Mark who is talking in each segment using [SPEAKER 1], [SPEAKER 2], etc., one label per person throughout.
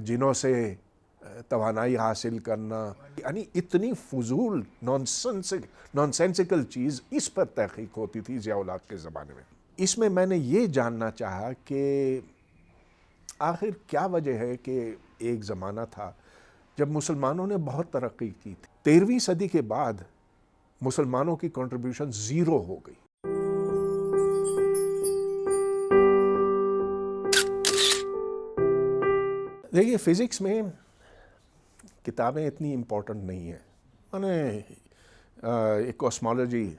[SPEAKER 1] جنوں سے توانائی حاصل کرنا، یعنی اتنی فضول نانسینسیکل چیز، اس پر تحقیق ہوتی تھی ضیاء الحق کے زمانے میں۔ اس میں میں نے یہ جاننا چاہا کہ آخر کیا وجہ ہے کہ ایک زمانہ تھا جب مسلمانوں نے بہت ترقی کی تھی، 13ویں صدی کے بعد مسلمانوں کی کنٹریبیوشن زیرو ہو گئی۔ دیکھیے، فزکس میں کتابیں اتنی امپورٹنٹ نہیں ہیں۔ میں نے ایک کاسمالوجی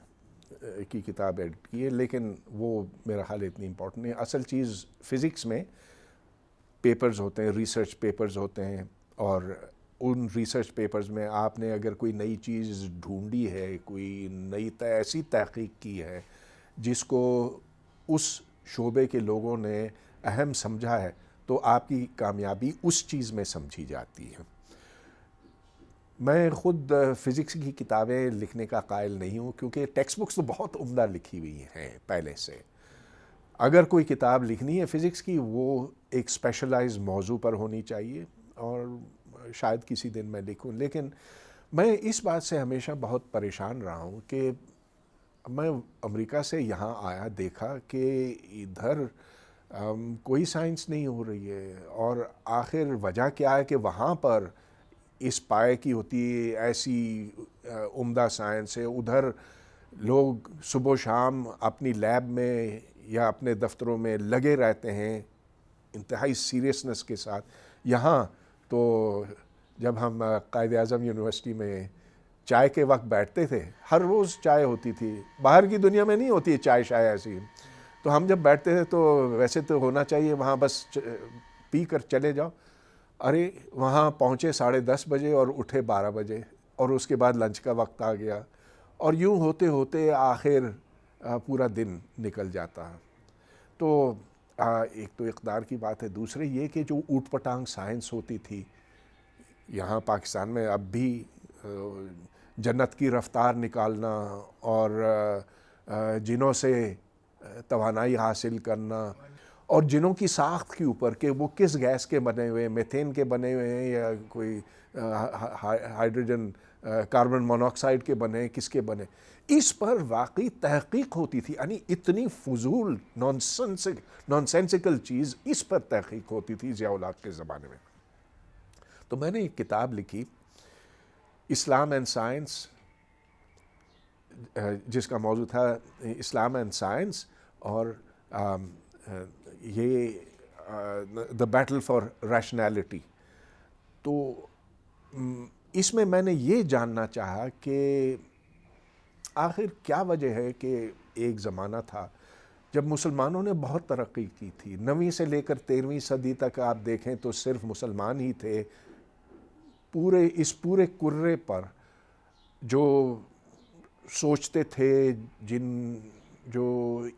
[SPEAKER 1] کی کتاب ایڈٹ کی ہے، لیکن وہ میرا خیال اتنی امپورٹنٹ نہیں ہے۔ اصل چیز فزکس میں پیپرز ہوتے ہیں، ریسرچ پیپرز ہوتے ہیں، اور ان ریسرچ پیپرز میں آپ نے اگر کوئی نئی چیز ڈھونڈی ہے، کوئی نئی ایسی تحقیق کی ہے جس کو اس شعبے کے لوگوں نے اہم سمجھا ہے، تو آپ کی کامیابی اس چیز میں سمجھی جاتی ہے۔ میں خود فزکس کی کتابیں لکھنے کا قائل نہیں ہوں، کیونکہ ٹیکسٹ بکس تو بہت عمدہ لکھی ہوئی ہیں پہلے سے۔ اگر کوئی کتاب لکھنی ہے فزکس کی، وہ ایک اسپیشلائز موضوع پر ہونی چاہیے، اور شاید کسی دن میں لکھوں۔ لیکن میں اس بات سے ہمیشہ بہت پریشان رہا ہوں کہ میں امریکہ سے یہاں آیا، دیکھا کہ ادھر کوئی سائنس نہیں ہو رہی ہے، اور آخر وجہ کیا ہے کہ وہاں پر اس پائے کی ہوتی ہے ایسی عمدہ سائنس ہے، ادھر لوگ صبح و شام اپنی لیب میں یا اپنے دفتروں میں لگے رہتے ہیں انتہائی سیریسنس کے ساتھ۔ یہاں تو جب ہم قائد اعظم یونیورسٹی میں چائے کے وقت بیٹھتے تھے، ہر روز چائے ہوتی تھی، باہر کی دنیا میں نہیں ہوتی ہے چائے شائے ایسی۔ تو ہم جب بیٹھتے تھے تو ویسے تو ہونا چاہیے وہاں بس پی کر چلے جاؤ، ارے وہاں پہنچے 10:30 بجے اور اٹھے 12 بجے، اور اس کے بعد لنچ کا وقت آ گیا، اور یوں ہوتے ہوتے آخر پورا دن نکل جاتا۔ تو ایک تو اقدار کی بات ہے، دوسرے یہ کہ جو اوٹ پٹانگ سائنس ہوتی تھی یہاں پاکستان میں، اب بھی جنت کی رفتار نکالنا اور جنوں سے توانائی حاصل کرنا، اور جنوں کی ساخت کے اوپر کہ وہ کس گیس کے بنے ہوئے ہیں، میتھین کے بنے ہوئے ہیں یا کوئی ہائیڈروجن کاربن مونوکسائڈ کے بنے ہیں، کس کے بنے، اس پر واقعی تحقیق ہوتی تھی۔ یعنی اتنی فضول نانسینسیکل چیز، اس پر تحقیق ہوتی تھی ضیاء الحق کے زمانے میں۔ تو میں نے ایک کتاب لکھی، اسلام اینڈ سائنس، جس کا موضوع تھا اسلام اینڈ سائنس، اور یہ دا بیٹل فار ریشنلٹی۔ تو اس میں نے یہ جاننا چاہا کہ آخر کیا وجہ ہے کہ ایک زمانہ تھا جب مسلمانوں نے بہت ترقی کی تھی، 9ویں سے لے کر 13ویں صدی تک آپ دیکھیں تو صرف مسلمان ہی تھے اس پورے کرے پر جو سوچتے تھے، جو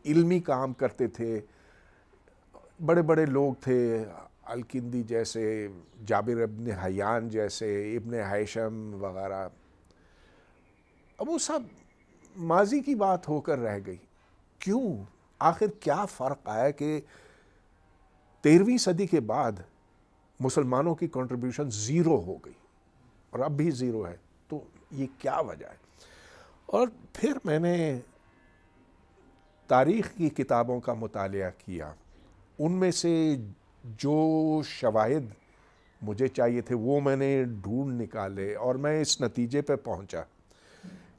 [SPEAKER 1] علمی کام کرتے تھے۔ بڑے بڑے لوگ تھے، الکندی جیسے، جابر ابن حیان جیسے، ابن ہیشم وغیرہ۔ اب وہ سب ماضی کی بات ہو کر رہ گئی۔ کیوں؟ آخر کیا فرق آیا کہ 13ویں صدی کے بعد مسلمانوں کی کنٹریبیوشن زیرو ہو گئی، اور اب بھی زیرو ہے؟ تو یہ کیا وجہ ہے؟ اور پھر میں نے تاریخ کی کتابوں کا مطالعہ کیا، ان میں سے جو شواہد مجھے چاہیے تھے وہ میں نے ڈھونڈ نکالے، اور میں اس نتیجے پہ پہنچا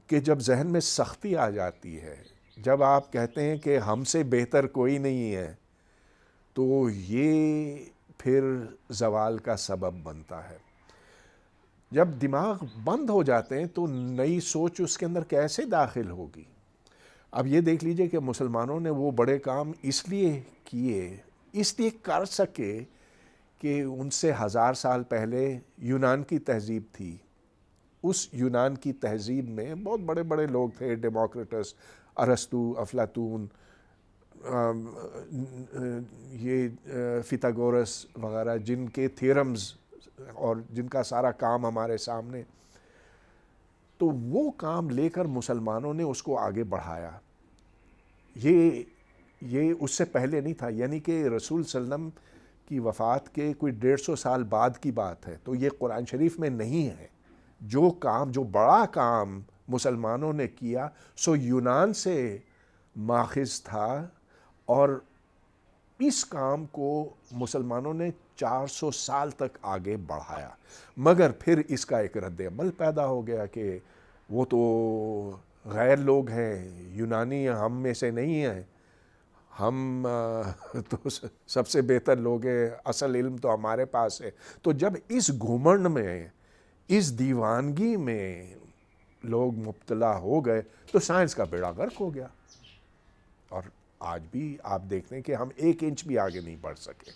[SPEAKER 1] کہ جب ذہن میں سختی آ جاتی ہے، جب آپ کہتے ہیں کہ ہم سے بہتر کوئی نہیں ہے، تو یہ پھر زوال کا سبب بنتا ہے۔ جب دماغ بند ہو جاتے ہیں تو نئی سوچ اس کے اندر کیسے داخل ہوگی؟ اب یہ دیکھ لیجئے کہ مسلمانوں نے وہ بڑے کام اس لیے کیے، اس لیے کر سکے کہ ان سے 1000 سال پہلے یونان کی تہذیب تھی۔ اس یونان کی تہذیب میں بہت بڑے بڑے لوگ تھے، ڈیموکریٹس، ارسطو، افلاطون، یہ فیتھاگورس وغیرہ، جن کے تھیورمز اور جن کا سارا کام ہمارے سامنے۔ تو وہ کام لے کر مسلمانوں نے اس کو آگے بڑھایا۔ یہ اس سے پہلے نہیں تھا، یعنی کہ رسول صلی اللہ علیہ وسلم کی وفات کے کوئی 150 سال بعد کی بات ہے، تو یہ قرآن شریف میں نہیں ہے۔ جو بڑا کام مسلمانوں نے کیا سو یونان سے ماخذ تھا، اور اس کام کو مسلمانوں نے 400 سال تک آگے بڑھایا، مگر پھر اس کا ایک رد عمل پیدا ہو گیا کہ وہ تو غیر لوگ ہیں، یونانی ہم میں سے نہیں ہیں، ہم تو سب سے بہتر لوگ ہیں، اصل علم تو ہمارے پاس ہے۔ تو جب اس گھمنڈ میں، اس دیوانگی میں لوگ مبتلا ہو گئے تو سائنس کا بیڑا غرق ہو گیا، اور آج بھی آپ دیکھتے ہیں کہ ہم 1 انچ بھی آگے نہیں بڑھ سکے۔